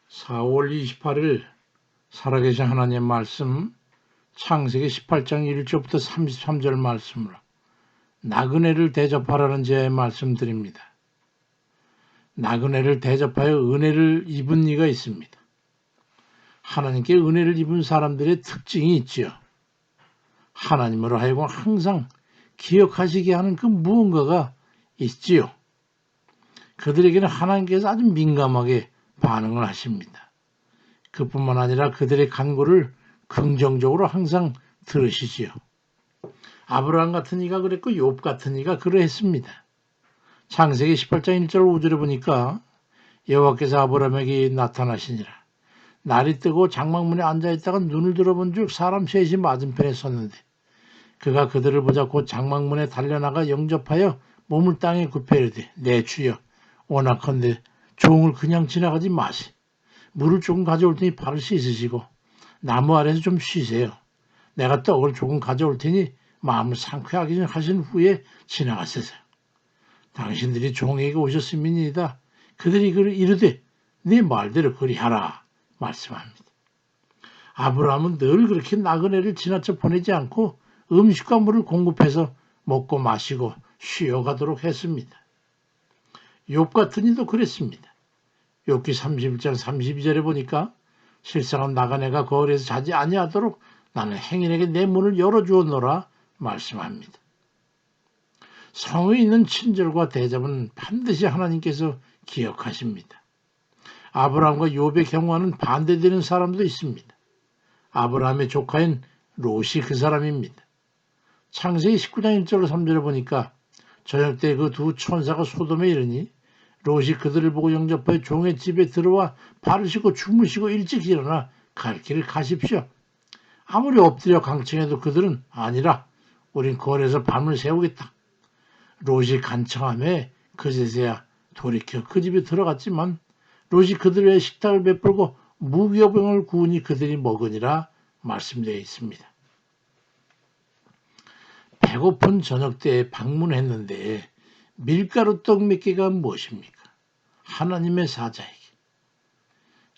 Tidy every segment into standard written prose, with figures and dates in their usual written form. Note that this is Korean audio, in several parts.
4월 28일 살아계신 하나님의 말씀 창세기 18장 1절부터 33절 말씀으로 나그네를 대접하라는 제 말씀드립니다. 나그네를 대접하여 은혜를 입은 이가 있습니다. 하나님께 은혜를 입은 사람들의 특징이 있지요. 하나님으로 하여금 항상 기억하시게 하는 그 무언가가 있지요. 그들에게는 하나님께서 아주 민감하게 반응을 하십니다. 그뿐만 아니라 그들의 간구를 긍정적으로 항상 들으시지요. 아브라함 같은 이가 그랬고 욥 같은 이가 그러했습니다. 창세기 18장 1절 5절에 보니까 여호와께서 아브라함에게 나타나시니라. 날이 뜨고 장막문에 앉아있다가 눈을 들어본 즉 사람 셋이 맞은편에 섰는데 그가 그들을 보자 곧 장막문에 달려나가 영접하여 몸을 땅에 굽혀 이르되 내 주여 원하건대 종을 그냥 지나가지 마시. 물을 조금 가져올 테니 발을 씻으시고 나무 아래에서 좀 쉬세요. 내가 떡을 조금 가져올 테니 마음을 상쾌하게 하신 후에 지나가세요. 당신들이 종에게 오셨음이니이다. 그들이 이르되 네 말대로 그리하라 말씀합니다. 아브라함은 늘 그렇게 나그네를 지나쳐 보내지 않고 음식과 물을 공급해서 먹고 마시고 쉬어가도록 했습니다. 욥 같은 이도 그랬습니다. 욥기 31장 32절에 보니까 실상은 나그네가 거울에서 자지 아니하도록 나는 행인에게 내 문을 열어주었노라 말씀합니다. 성에 있는 친절과 대접은 반드시 하나님께서 기억하십니다. 아브라함과 욥의 경우와는 반대되는 사람도 있습니다. 아브라함의 조카인 롯이 그 사람입니다. 창세기 19장 1절로 3절에 보니까 저녁 때 그 두 천사가 소돔에 이르니 롯이 그들을 보고 영접하여 종의 집에 들어와 발을 씻고 주무시고 일찍 일어나 갈 길을 가십시오. 아무리 엎드려 강청해도 그들은 아니라 우린 거울에서 밤을 새우겠다. 롯이 간청함에 그제서야 돌이켜 그 집에 들어갔지만 롯이 그들 위해 식탁을 베풀고 무교병을 구우니 그들이 먹으니라 말씀되어 있습니다. 배고픈 저녁 때에 방문했는데 밀가루 떡 몇 개가 무엇입니까? 하나님의 사자에게.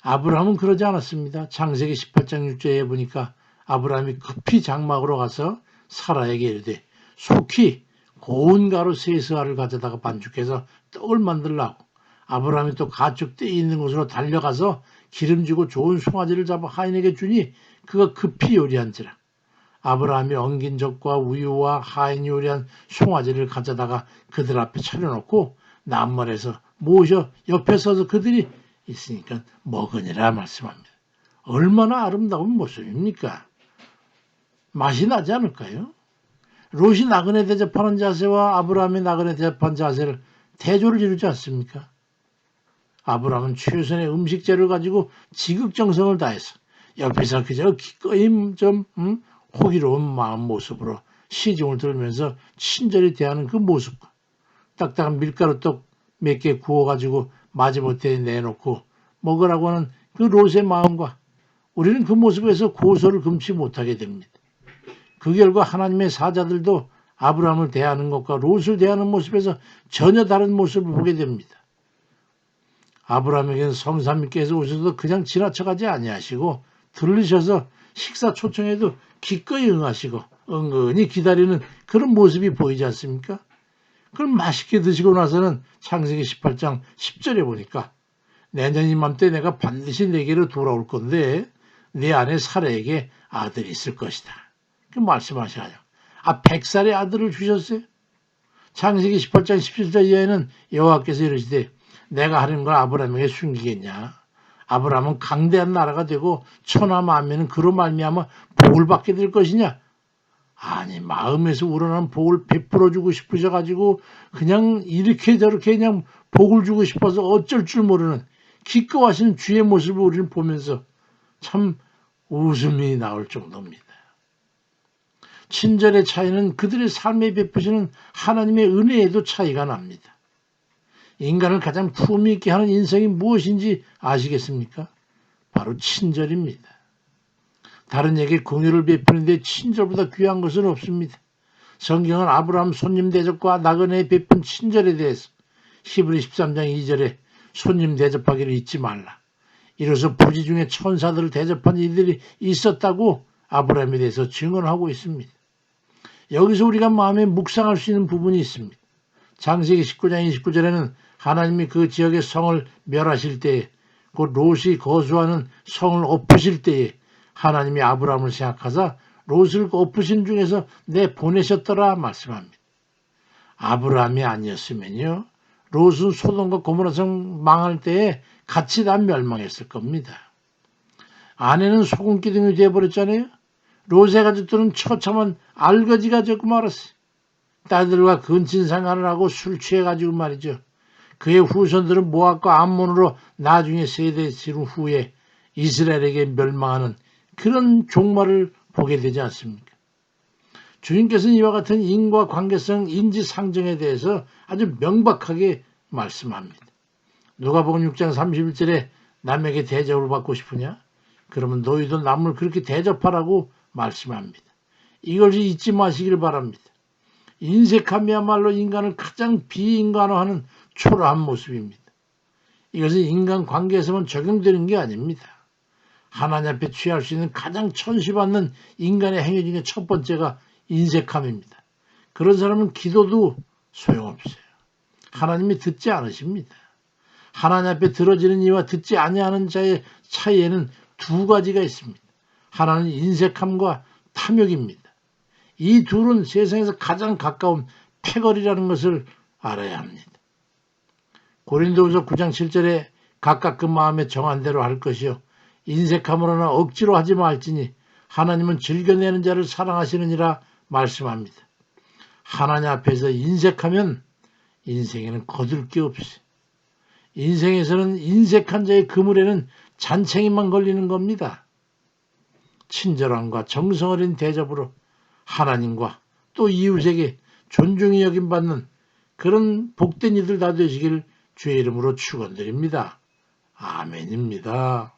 아브라함은 그러지 않았습니다. 창세기 18장 6절에 보니까 아브라함이 급히 장막으로 가서 사라에게 이르되 속히 고운 가루 세스알을 가져다가 반죽해서 떡을 만들라고. 아브라함이 또 가축 떼에 있는 곳으로 달려가서 기름지고 좋은 송아지를 잡아 하인에게 주니 그가 급히 요리한지라. 아브라함이 엉긴 젖과 우유와 하인이 요리한 송아지를 가져다가 그들 앞에 차려놓고 남말에서 모셔 옆에 서서 그들이 있으니까 먹으니라 말씀합니다. 얼마나 아름다운 모습입니까? 맛이 나지 않을까요? 롯이 나그네 대접하는 자세와 아브라함이 나그네 대접한 자세를 대조를 이루지 않습니까? 아브라함은 최선의 음식 재료를 가지고 지극정성을 다해서 옆에서 그저 기꺼이 호기로운 마음 모습으로 시중을 들으면서 친절히 대하는 그 모습과 딱딱한 밀가루떡 몇 개 구워가지고 마지못해 내놓고 먹으라고 하는 그 롯의 마음과 우리는 그 모습에서 고소를 금치 못하게 됩니다. 그 결과 하나님의 사자들도 아브라함을 대하는 것과 롯을 대하는 모습에서 전혀 다른 모습을 보게 됩니다. 아브라함에게는 성삼위께서 오셔서 그냥 지나쳐가지 아니하시고 들르셔서 식사 초청해도 기꺼이 응하시고 은근히 기다리는 그런 모습이 보이지 않습니까? 그걸 맛있게 드시고 나서는 창세기 18장 10절에 보니까 내년 이맘때 내가 반드시 내게로 돌아올 건데 네 아내 사라에게 아들이 있을 것이다. 그 말씀하셔요. 100살의 아들을 주셨어요. 창세기 18장 17절 이하에는 여호와께서 이르시되 내가 하는 걸 아브라함에게 숨기겠냐. 아브라함은 강대한 나라가 되고 천하 만민은 그로 말미암아 복을 받게 될 것이냐. 아니 마음에서 우러난 복을 베풀어 주고 싶으셔가지고 그냥 이렇게 저렇게 그냥 복을 주고 싶어서 어쩔 줄 모르는 기꺼워하시는 주의 모습을 우리는 보면서 참 웃음이 나올 정도입니다. 친절의 차이는 그들의 삶에 베푸시는 하나님의 은혜에도 차이가 납니다. 인간을 가장 품위 있게 하는 인성이 무엇인지 아시겠습니까? 바로 친절입니다. 다른 에게 공유를 베푸는데 친절보다 귀한 것은 없습니다. 성경은 아브라함 손님 대접과 나그네에 베푼 친절에 대해서 히브리 13장 2절에 손님 대접하기를 잊지 말라. 이로써 부지 중에 천사들을 대접한 이들이 있었다고 아브라함에 대해서 증언하고 있습니다. 여기서 우리가 마음에 묵상할 수 있는 부분이 있습니다. 창세기 19장 29절에는 하나님이 그 지역의 성을 멸하실 때에, 곧 롯이 거주하는 성을 엎으실 때에 하나님이 아브라함을 생각하사 롯을 엎으신 중에서 내보내셨더라 말씀합니다. 아브라함이 아니었으면요, 롯은 소돔과 고모라성 망할 때에 같이 다 멸망했을 겁니다. 아내는 소금기둥이 되어버렸잖아요. 롯의 가족들은 처참한 알거지가 되고 말았어요. 딸들과 근친 생활을 하고 술 취해가지고 말이죠. 그의 후손들은 모압과 암몬으로 나중에 세대 지른 후에 이스라엘에게 멸망하는 그런 종말을 보게 되지 않습니까? 주님께서는 이와 같은 인과관계성 인지상정에 대해서 아주 명백하게 말씀합니다. 누가복음 6장 31절에 남에게 대접을 받고 싶으냐? 그러면 너희도 남을 그렇게 대접하라고 말씀합니다. 이걸 잊지 마시길 바랍니다. 인색함이야말로 인간을 가장 비인간화하는 초라한 모습입니다. 이것은 인간관계에서만 적용되는 게 아닙니다. 하나님 앞에 취할 수 있는 가장 천시받는 인간의 행위 중에 첫 번째가 인색함입니다. 그런 사람은 기도도 소용없어요. 하나님이 듣지 않으십니다. 하나님 앞에 들어지는 이와 듣지 아니하는 자의 차이에는 두 가지가 있습니다. 하나는 인색함과 탐욕입니다. 이 둘은 세상에서 가장 가까운 패거리라는 것을 알아야 합니다. 고린도후서 9장 7절에 각각 그 마음에 정한 대로 할 것이요 인색함으로나 억지로 하지 말지니 하나님은 즐겨내는 자를 사랑하시느니라 말씀합니다. 하나님 앞에서 인색하면 인생에는 거둘 게 없어요. 인생에서는 인색한 자의 그물에는 잔챙이만 걸리는 겁니다. 친절함과 정성 어린 대접으로 하나님과 또 이웃에게 존중이 여김받는 그런 복된 이들 다 되시길 주의 이름으로 축원드립니다. 아멘입니다.